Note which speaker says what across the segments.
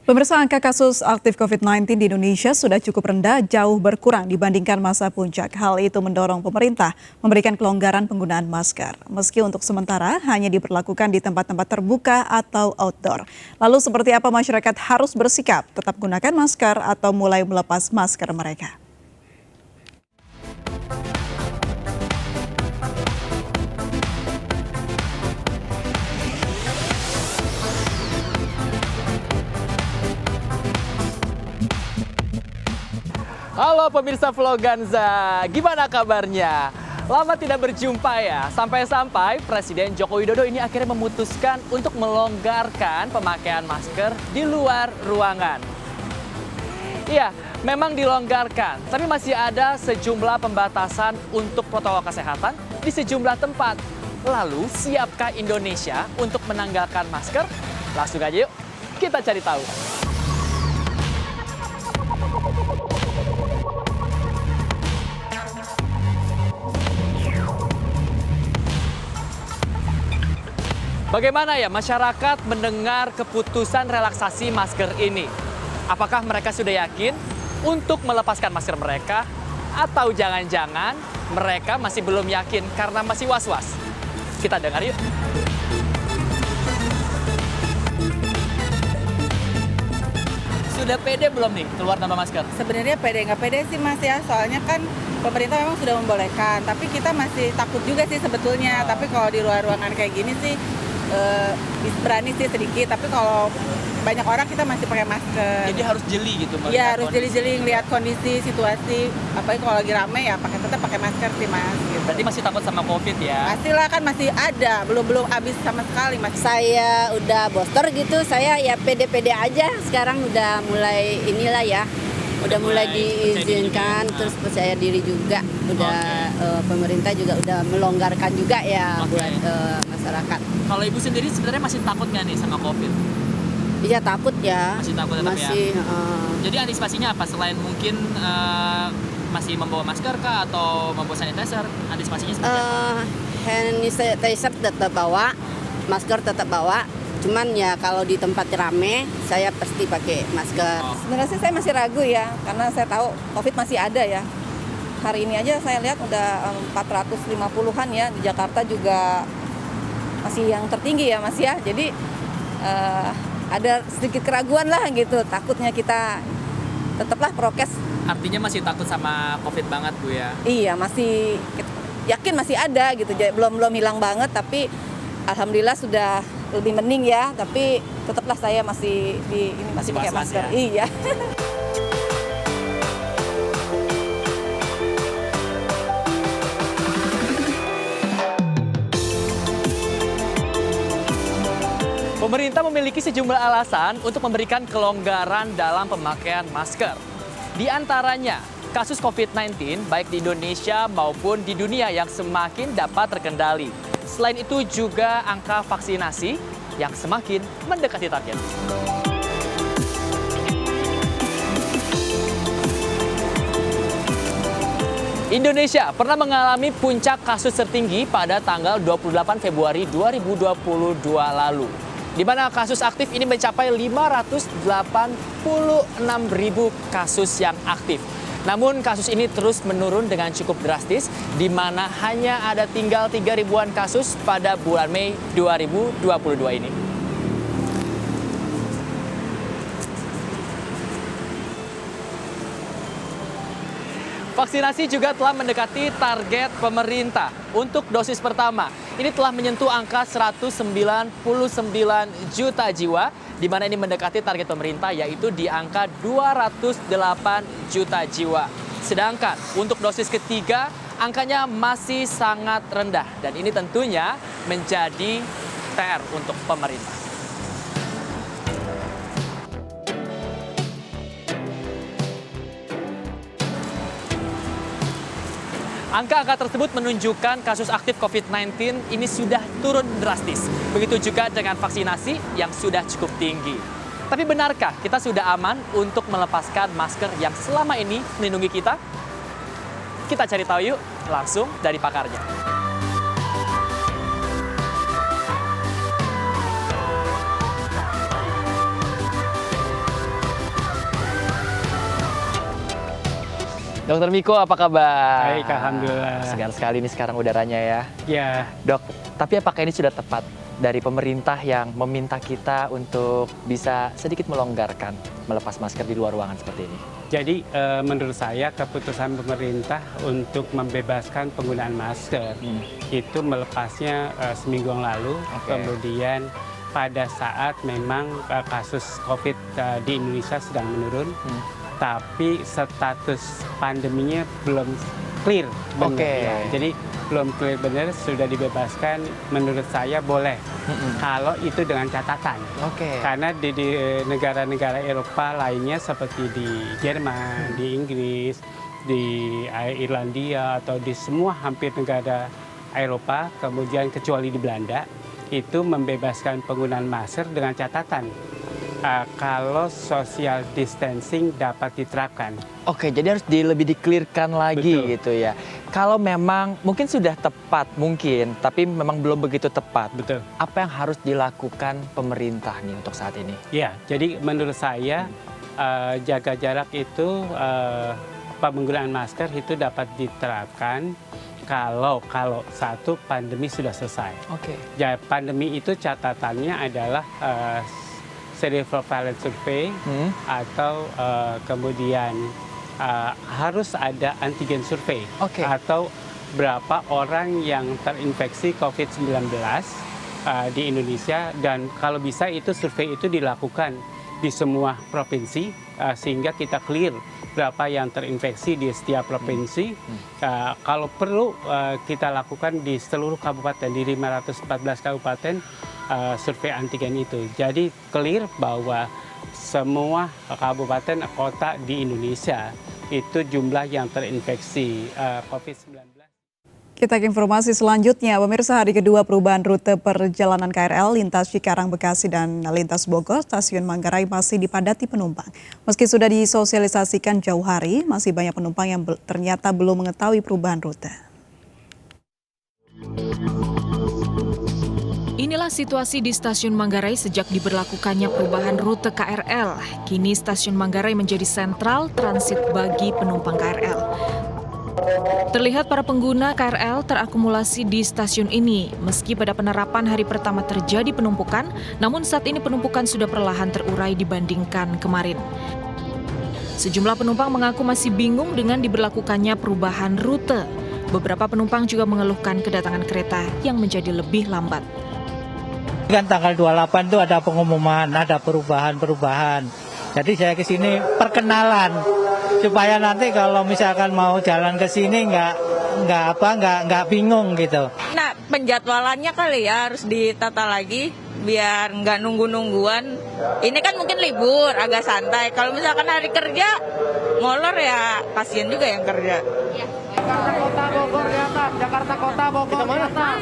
Speaker 1: Pemirsa, angka kasus aktif COVID-19 di Indonesia sudah cukup rendah, jauh berkurang dibandingkan masa puncak. Hal itu mendorong pemerintah memberikan kelonggaran penggunaan masker. Meski untuk sementara hanya diberlakukan di tempat-tempat terbuka atau outdoor. Lalu seperti apa masyarakat harus bersikap? Tetap gunakan masker atau mulai melepas masker mereka?
Speaker 2: Halo pemirsa Vloganza, gimana kabarnya? Lama tidak berjumpa ya, sampai-sampai Presiden Joko Widodo ini akhirnya memutuskan untuk melonggarkan pemakaian masker di luar ruangan. Iya, memang dilonggarkan, tapi masih ada sejumlah pembatasan untuk protokol kesehatan di sejumlah tempat. Lalu, siapkah Indonesia untuk menanggalkan masker? Langsung aja yuk, kita cari tahu. Bagaimana ya masyarakat mendengar keputusan relaksasi masker ini? Apakah mereka sudah yakin untuk melepaskan masker mereka? Atau jangan-jangan mereka masih belum yakin karena masih was-was? Kita dengar yuk. Sudah pede belum nih keluar tanpa masker?
Speaker 3: Sebenarnya pede nggak pede sih Mas ya, soalnya kan pemerintah memang sudah membolehkan, tapi kita masih takut juga sih sebetulnya. Tapi kalau di luar ruangan kayak gini sih berani sih sedikit, tapi kalau banyak orang kita masih pakai masker.
Speaker 2: Jadi harus jeli gitu melihat
Speaker 3: Iya, harus
Speaker 2: kondisi.
Speaker 3: jeli-jeli ngelihat kondisi, situasi. Apalagi kalau lagi rame ya tetap pakai masker sih Mas. Gitu.
Speaker 2: Berarti masih takut sama COVID ya?
Speaker 3: Pastilah kan masih ada, belum habis sama sekali Mas.
Speaker 4: Saya udah booster gitu, saya ya pede-pede aja. Sekarang udah mulai inilah ya, udah mulai diizinkan, terus percaya diri juga. Udah pemerintah juga udah melonggarkan juga ya buat masyarakat.
Speaker 2: Kalau ibu sendiri sebenarnya masih takut nggak nih sama COVID?
Speaker 4: Iya takut ya.
Speaker 2: Masih takut tetap
Speaker 4: masih,
Speaker 2: ya? Jadi antisipasinya apa? Selain mungkin masih membawa masker kah atau membawa sanitizer? Antisipasinya seperti apa?
Speaker 4: Hand sanitizer tetap bawa, masker tetap bawa. Cuman ya kalau di tempat rame, saya pasti pakai masker.
Speaker 1: Sebenarnya sih saya masih ragu ya, karena saya tahu COVID masih ada ya. Hari ini aja saya lihat udah 450-an ya, di Jakarta juga masih yang tertinggi ya Mas ya. Jadi ada sedikit keraguan lah gitu, takutnya kita tetaplah prokes.
Speaker 2: Artinya masih takut sama COVID banget Bu ya?
Speaker 1: Iya, masih yakin masih ada gitu, belum hilang banget, tapi alhamdulillah sudah lebih mending ya. Tapi tetaplah saya masih pakai
Speaker 2: was-was
Speaker 1: masker.
Speaker 2: ya?
Speaker 1: Iya.
Speaker 2: Pemerintah memiliki sejumlah alasan untuk memberikan kelonggaran dalam pemakaian masker. Di antaranya, kasus COVID-19 baik di Indonesia maupun di dunia yang semakin dapat terkendali. Selain itu juga angka vaksinasi yang semakin mendekati target. Indonesia pernah mengalami puncak kasus tertinggi pada tanggal 28 Februari 2022 lalu, di mana kasus aktif ini mencapai 586.000 kasus yang aktif. Namun kasus ini terus menurun dengan cukup drastis, di mana hanya ada tinggal 3 ribuan kasus pada bulan Mei 2022 ini. Vaksinasi juga telah mendekati target pemerintah. Untuk dosis pertama, ini telah menyentuh angka 199 juta jiwa, di mana ini mendekati target pemerintah yaitu di angka 208 juta jiwa. Sedangkan untuk dosis ketiga, angkanya masih sangat rendah dan ini tentunya menjadi PR untuk pemerintah. Angka-angka tersebut menunjukkan kasus aktif COVID-19 ini sudah turun drastis. Begitu juga dengan vaksinasi yang sudah cukup tinggi. Tapi benarkah kita sudah aman untuk melepaskan masker yang selama ini melindungi kita? Kita cari tahu yuk langsung dari pakarnya. Dokter Miko, apa kabar?
Speaker 5: Baik, alhamdulillah.
Speaker 2: Segar sekali nih sekarang udaranya ya.
Speaker 5: Ya,
Speaker 2: Dok, tapi apakah ini sudah tepat dari pemerintah yang meminta kita untuk bisa sedikit melonggarkan melepas masker di luar ruangan seperti ini?
Speaker 5: jadi menurut saya keputusan pemerintah untuk membebaskan penggunaan masker itu melepasnya seminggu yang lalu.
Speaker 2: Oke.
Speaker 5: Kemudian pada saat memang kasus COVID di Indonesia sedang menurun, tapi status pandeminya belum clear benar.
Speaker 2: Oke.
Speaker 5: Ya. Jadi belum clear benar, sudah dibebaskan. Menurut saya boleh, kalau itu dengan catatan.
Speaker 2: Oke.
Speaker 5: Karena di negara-negara Eropa lainnya seperti di Jerman, di Inggris, di Irlandia, atau di semua hampir negara Eropa, kemudian kecuali di Belanda, itu membebaskan penggunaan masker dengan catatan kalau social distancing dapat diterapkan.
Speaker 2: Oke, jadi harus lebih di-clearkan lagi.
Speaker 5: Betul.
Speaker 2: Gitu ya. Kalau memang mungkin sudah tepat mungkin, tapi memang belum begitu tepat.
Speaker 5: Betul.
Speaker 2: Apa yang harus dilakukan pemerintah nih untuk saat ini?
Speaker 5: Ya, jadi menurut saya jaga jarak itu penggunaan masker itu dapat diterapkan kalau satu pandemi sudah selesai.
Speaker 2: Oke.
Speaker 5: Ya, pandemi itu catatannya adalah seroprevalence survey atau kemudian harus ada antigen survei.
Speaker 2: Oke.
Speaker 5: Atau berapa orang yang terinfeksi COVID-19 di Indonesia, dan kalau bisa itu survei itu dilakukan di semua provinsi sehingga kita clear berapa yang terinfeksi di setiap provinsi. Kalau perlu kita lakukan di seluruh kabupaten, di 514 kabupaten survei antigen itu. Jadi clear bahwa semua kabupaten kota di Indonesia itu jumlah yang terinfeksi COVID-19.
Speaker 1: Kita ke informasi selanjutnya, pemirsa, hari kedua perubahan rute perjalanan KRL lintas Cikarang, Bekasi, dan lintas Bogor, stasiun Manggarai masih dipadati penumpang. Meski sudah disosialisasikan jauh hari, masih banyak penumpang yang ternyata belum mengetahui perubahan rute.
Speaker 6: Inilah situasi di stasiun Manggarai sejak diberlakukannya perubahan rute KRL. Kini stasiun Manggarai menjadi sentral transit bagi penumpang KRL. Terlihat para pengguna KRL terakumulasi di stasiun ini. Meski pada penerapan hari pertama terjadi penumpukan, namun saat ini penumpukan sudah perlahan terurai dibandingkan kemarin. Sejumlah penumpang mengaku masih bingung dengan diberlakukannya perubahan rute. Beberapa penumpang juga mengeluhkan kedatangan kereta yang menjadi lebih lambat.
Speaker 7: Kan tanggal 28 itu ada pengumuman, ada perubahan-perubahan. Jadi saya ke sini perkenalan supaya nanti kalau misalkan mau jalan ke sini nggak bingung gitu.
Speaker 8: Nah, penjadwalannya kali ya harus ditata lagi biar nggak nunggu-nungguan. Ini kan mungkin libur, agak santai. Kalau misalkan hari kerja, molor ya kasihan juga yang kerja.
Speaker 7: Jakarta Kota Bogor di atas, Jakarta Kota Bogor di atas.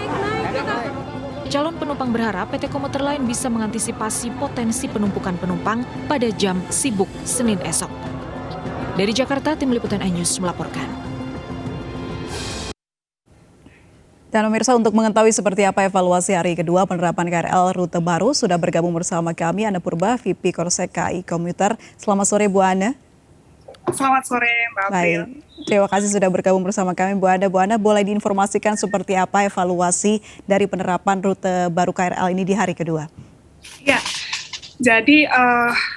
Speaker 6: Calon penumpang berharap PT Komuter Lain bisa mengantisipasi potensi penumpukan penumpang pada jam sibuk Senin esok. Dari Jakarta, Tim Liputan iNews melaporkan.
Speaker 1: Dan pemirsa, untuk mengetahui seperti apa evaluasi hari kedua penerapan KRL rute baru, sudah bergabung bersama kami Ana Purba, VP Korsek KAI Komuter. Selamat sore Bu Ana.
Speaker 9: Selamat sore Mbak April.
Speaker 1: Baik, terima kasih sudah bergabung bersama kami Bu Ana. Bu Ana, boleh diinformasikan seperti apa evaluasi dari penerapan rute baru KRL ini di hari kedua?
Speaker 9: Ya, jadi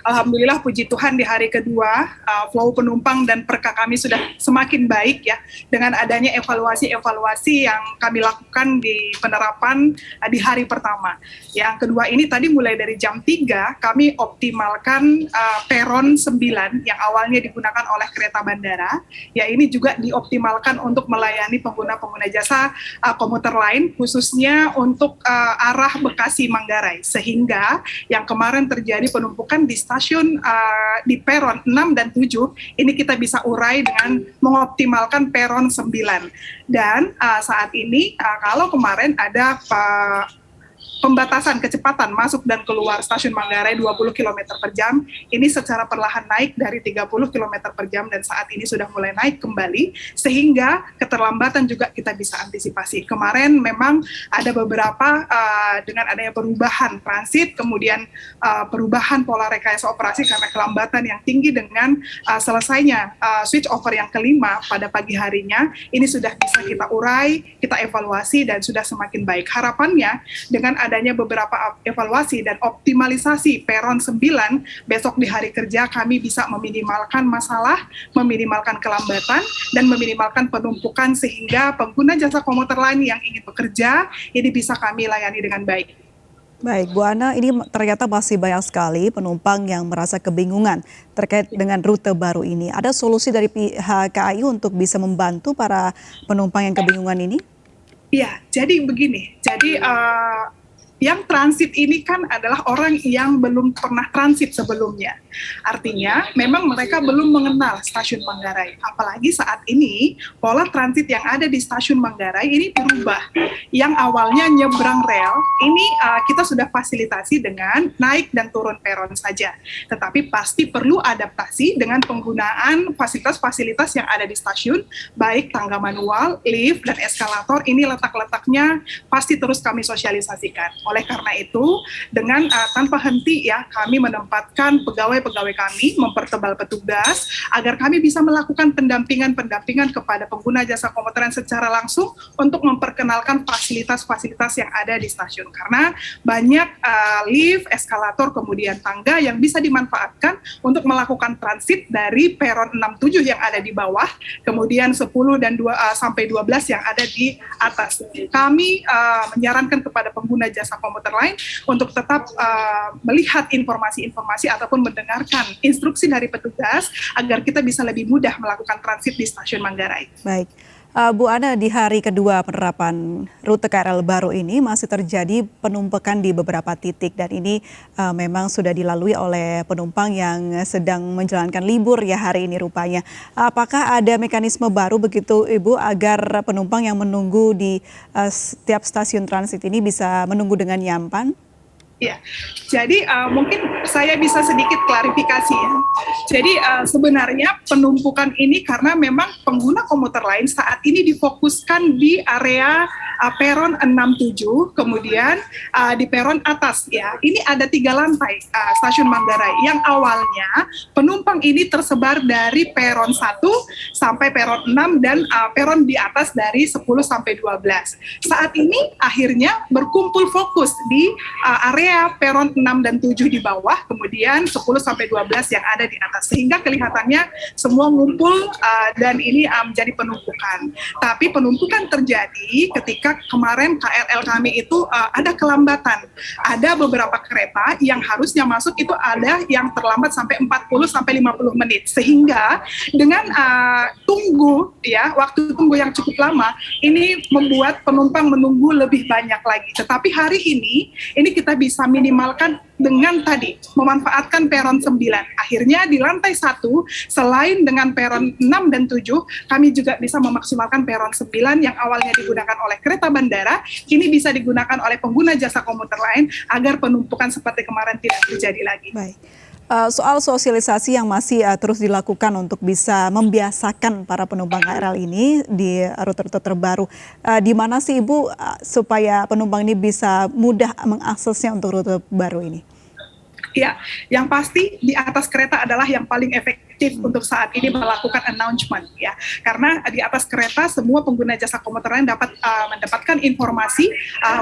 Speaker 9: alhamdulillah puji Tuhan di hari kedua flow penumpang dan perka kami sudah semakin baik ya dengan adanya evaluasi-evaluasi yang kami lakukan di penerapan di hari pertama. Yang kedua ini tadi mulai dari jam 3 kami optimalkan peron 9 yang awalnya digunakan oleh kereta bandara. Ya ini juga dioptimalkan untuk melayani pengguna-pengguna jasa komuter lain khususnya untuk arah Bekasi Manggarai, sehingga yang kemarin terjadi penumpukan di stasiun di peron 6 dan 7, ini kita bisa urai dengan mengoptimalkan peron 9. Dan saat ini kalau kemarin ada pembatasan kecepatan masuk dan keluar stasiun Manggarai 20 km per jam, ini secara perlahan naik dari 30 km per jam dan saat ini sudah mulai naik kembali, sehingga keterlambatan juga kita bisa antisipasi. Kemarin memang ada beberapa dengan adanya perubahan transit, kemudian perubahan pola rekayasa operasi karena kelambatan yang tinggi dengan selesainya switch over yang kelima pada pagi harinya, ini sudah bisa kita urai, kita evaluasi dan sudah semakin baik. Harapannya dengan adanya beberapa evaluasi dan optimalisasi peron 9, besok di hari kerja kami bisa meminimalkan masalah, meminimalkan kelambatan, dan meminimalkan penumpukan sehingga pengguna jasa komuter lain yang ingin bekerja, ini bisa kami layani dengan baik.
Speaker 1: Baik, Bu Ana, ini ternyata masih banyak sekali penumpang yang merasa kebingungan terkait dengan rute baru ini. Ada solusi dari pihak KAI untuk bisa membantu para penumpang yang kebingungan ini?
Speaker 9: Iya, jadi begini. Jadi yang transit ini kan adalah orang yang belum pernah transit sebelumnya. Artinya memang mereka belum mengenal stasiun Manggarai. Apalagi saat ini pola transit yang ada di stasiun Manggarai ini berubah. Yang awalnya nyebrang rel, ini kita sudah fasilitasi dengan naik dan turun peron saja. Tetapi pasti perlu adaptasi dengan penggunaan fasilitas-fasilitas yang ada di stasiun, baik tangga manual, lift, dan eskalator. Ini letak-letaknya pasti terus kami sosialisasikan. Oleh karena itu, dengan tanpa henti ya, kami menempatkan pegawai-pegawai kami, mempertebal petugas, agar kami bisa melakukan pendampingan kepada pengguna jasa komuteran secara langsung untuk memperkenalkan fasilitas-fasilitas yang ada di stasiun. Karena banyak lift, eskalator, kemudian tangga yang bisa dimanfaatkan untuk melakukan transit dari peron 67 yang ada di bawah, kemudian 10 dan sampai 12 yang ada di atas. Kami menyarankan kepada pengguna jasa komuter lain untuk tetap melihat informasi-informasi ataupun mendengarkan instruksi dari petugas agar kita bisa lebih mudah melakukan transit di stasiun Manggarai.
Speaker 1: Baik, Bu Ana, di hari kedua penerapan rute KRL baru ini masih terjadi penumpukan di beberapa titik dan ini memang sudah dilalui oleh penumpang yang sedang menjalankan libur ya hari ini rupanya. Apakah ada mekanisme baru begitu Ibu agar penumpang yang menunggu di setiap stasiun transit ini bisa menunggu dengan nyaman?
Speaker 9: Ya, jadi mungkin saya bisa sedikit klarifikasi ya. Jadi sebenarnya penumpukan ini karena memang pengguna komuter lain saat ini difokuskan di area peron 67, kemudian di peron atas ya. Ini ada 3 lantai stasiun Manggarai yang awalnya penumpang ini tersebar dari peron 1 sampai peron 6 dan peron di atas dari 10 sampai 12. Saat ini akhirnya berkumpul fokus di area peron 6 dan 7 di bawah, kemudian 10 sampai 12 yang ada di atas. Sehingga kelihatannya semua ngumpul dan ini menjadi penumpukan. Tapi penumpukan terjadi ketika kemarin KRL kami itu ada kelambatan. Ada beberapa kereta yang harusnya masuk itu ada yang terlambat sampai 40 sampai 50 menit. Sehingga dengan tunggu ya, waktu tunggu yang cukup lama, ini membuat penumpang menunggu lebih banyak lagi. Tetapi hari ini kita bisa minimalkan dengan tadi memanfaatkan peron 9. Akhirnya di lantai 1 selain dengan peron 6 dan 7, kami juga bisa memaksimalkan peron 9 yang awalnya digunakan oleh kereta bandara, kini bisa digunakan oleh pengguna jasa komuter lain agar penumpukan seperti kemarin tidak terjadi lagi.
Speaker 1: Baik. Soal sosialisasi yang masih terus dilakukan untuk bisa membiasakan para penumpang KRL ini di rute-rute terbaru. Di mana sih Ibu supaya penumpang ini bisa mudah mengaksesnya untuk rute baru ini?
Speaker 9: Ya, yang pasti di atas kereta adalah yang paling efektif untuk saat ini melakukan announcement ya. Karena di atas kereta semua pengguna jasa komuter lain dapat mendapatkan informasi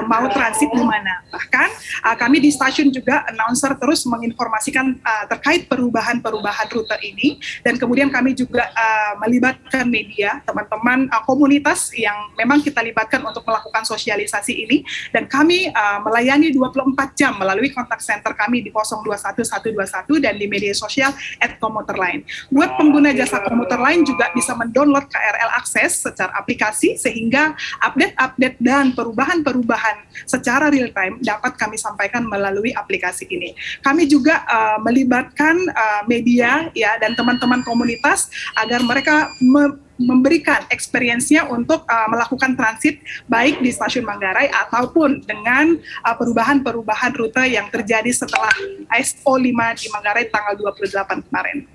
Speaker 9: mau transit di mana. Bahkan kami di stasiun juga announcer terus menginformasikan terkait perubahan-perubahan rute ini dan kemudian kami juga melibatkan media, teman-teman komunitas yang memang kita libatkan untuk melakukan sosialisasi ini dan kami melayani 24 jam melalui kontak center kami di 021121 dan di media sosial @komuterline. Buat pengguna jasa komuter lain juga bisa mendownload KRL Akses secara aplikasi, sehingga update-update dan perubahan-perubahan secara real time dapat kami sampaikan melalui aplikasi ini. Kami juga melibatkan media ya dan teman-teman komunitas agar mereka memberikan experience-nya untuk melakukan transit baik di Stasiun Manggarai ataupun dengan perubahan-perubahan rute yang terjadi setelah SO5 di Manggarai tanggal 28 kemarin.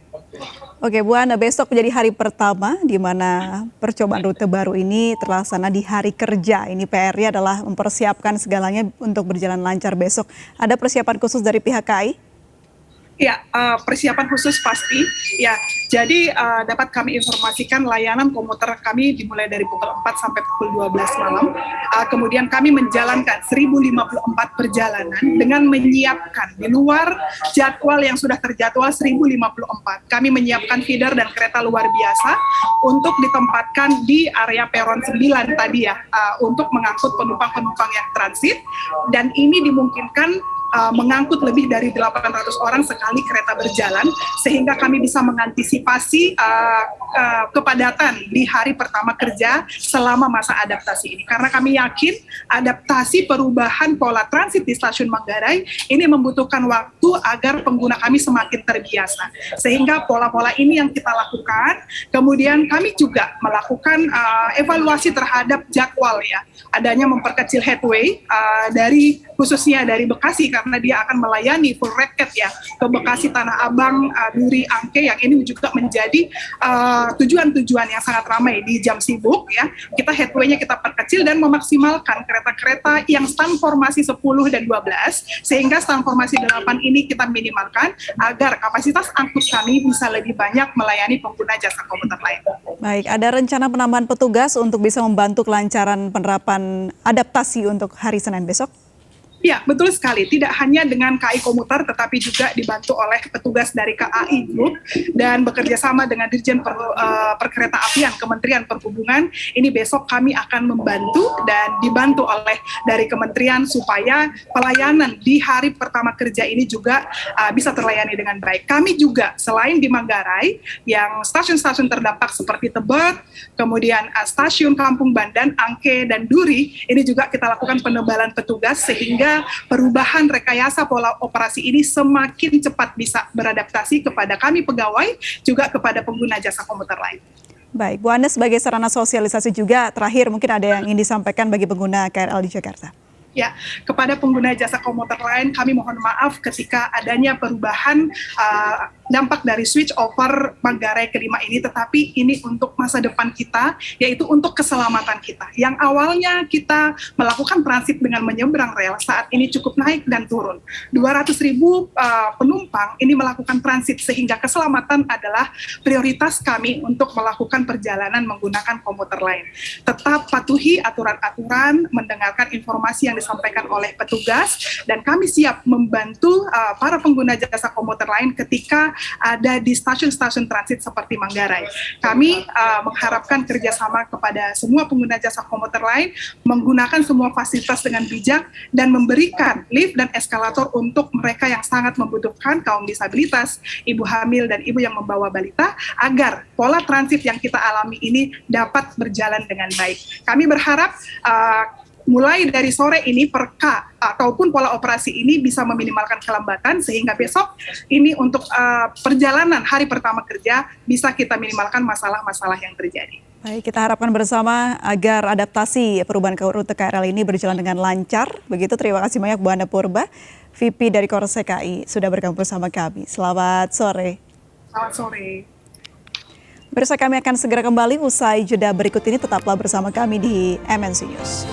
Speaker 1: Oke, Bu Ana, besok menjadi hari pertama di mana percobaan rute baru ini terlaksana di hari kerja. Ini PR-nya adalah mempersiapkan segalanya untuk berjalan lancar besok. Ada persiapan khusus dari pihak KAI?
Speaker 9: Ya, persiapan khusus pasti. Ya, jadi dapat kami informasikan layanan komuter kami dimulai dari pukul 4 sampai pukul 12 malam. Kemudian kami menjalankan 1054 perjalanan dengan menyiapkan di luar jadwal yang sudah terjadwal 1054. Kami menyiapkan feeder dan kereta luar biasa untuk ditempatkan di area peron 9 tadi ya, untuk mengangkut penumpang-penumpang yang transit, dan ini dimungkinkan mengangkut lebih dari 800 orang sekali kereta berjalan, sehingga kami bisa mengantisipasi kepadatan di hari pertama kerja selama masa adaptasi ini. Karena kami yakin adaptasi perubahan pola transit di Stasiun Manggarai ini membutuhkan waktu agar pengguna kami semakin terbiasa. Sehingga pola-pola ini yang kita lakukan, kemudian kami juga melakukan evaluasi terhadap jadwal ya. Adanya memperkecil headway dari khususnya dari Bekasi, karena dia akan melayani full racket ya ke Bekasi, Tanah Abang, Duri, Angke, yang ini juga menjadi tujuan-tujuan yang sangat ramai di jam sibuk ya. Kita headway-nya kita perkecil dan memaksimalkan kereta-kereta yang stand formasi 10 dan 12, sehingga stand formasi 8 ini kita minimalkan agar kapasitas angkut kami bisa lebih banyak melayani pengguna jasa komuter lain.
Speaker 1: Baik, ada rencana penambahan petugas untuk bisa membantu kelancaran penerapan adaptasi untuk hari Senin besok?
Speaker 9: Ya, betul sekali. Tidak hanya dengan KAI Komuter, tetapi juga dibantu oleh petugas dari KAI Group dan bekerja sama dengan Dirjen Perkeretaapian Kementerian Perhubungan. Ini besok kami akan membantu dan dibantu oleh dari kementerian supaya pelayanan di hari pertama kerja ini juga bisa terlayani dengan baik. Kami juga selain di Manggarai, yang stasiun-stasiun terdampak seperti Tebet, kemudian stasiun Kampung Bandan, Angke, dan Duri, ini juga kita lakukan penebalan petugas sehingga perubahan rekayasa pola operasi ini semakin cepat bisa beradaptasi kepada kami pegawai, juga kepada pengguna jasa komuter lain.
Speaker 1: Baik, Bu Ana, sebagai sarana sosialisasi juga, terakhir mungkin ada yang ingin disampaikan bagi pengguna KRL di Jakarta.
Speaker 9: Ya, kepada pengguna jasa komuter lain kami mohon maaf ketika adanya perubahan dampak dari switch over Manggarai ke-5 ini, tetapi ini untuk masa depan kita, yaitu untuk keselamatan kita. Yang awalnya kita melakukan transit dengan menyeberang rel, saat ini cukup naik dan turun. 200.000 penumpang ini melakukan transit, sehingga keselamatan adalah prioritas kami untuk melakukan perjalanan menggunakan komuter lain. Tetap patuhi aturan-aturan, mendengarkan informasi yang disampaikan oleh petugas, dan kami siap membantu para pengguna jasa komuter lain ketika ada di stasiun-stasiun transit seperti Manggarai. Kami mengharapkan kerjasama kepada semua pengguna jasa komuter lain, menggunakan semua fasilitas dengan bijak, dan memberikan lift dan eskalator untuk mereka yang sangat membutuhkan, kaum disabilitas, ibu hamil, dan ibu yang membawa balita, agar pola transit yang kita alami ini dapat berjalan dengan baik. Kami berharap mulai dari sore ini perka ataupun pola operasi ini bisa meminimalkan kelambatan, sehingga besok ini untuk perjalanan hari pertama kerja bisa kita minimalkan masalah-masalah yang terjadi.
Speaker 1: Baik, kita harapkan bersama agar adaptasi perubahan rute KRL ini berjalan dengan lancar. Begitu, terima kasih banyak Bu Ana Purba, VP dari Korse KAI, sudah bergabung bersama kami. Selamat sore.
Speaker 9: Selamat sore.
Speaker 1: Pemirsa, kami akan segera kembali usai jeda berikut ini. Tetaplah bersama kami di MNC News.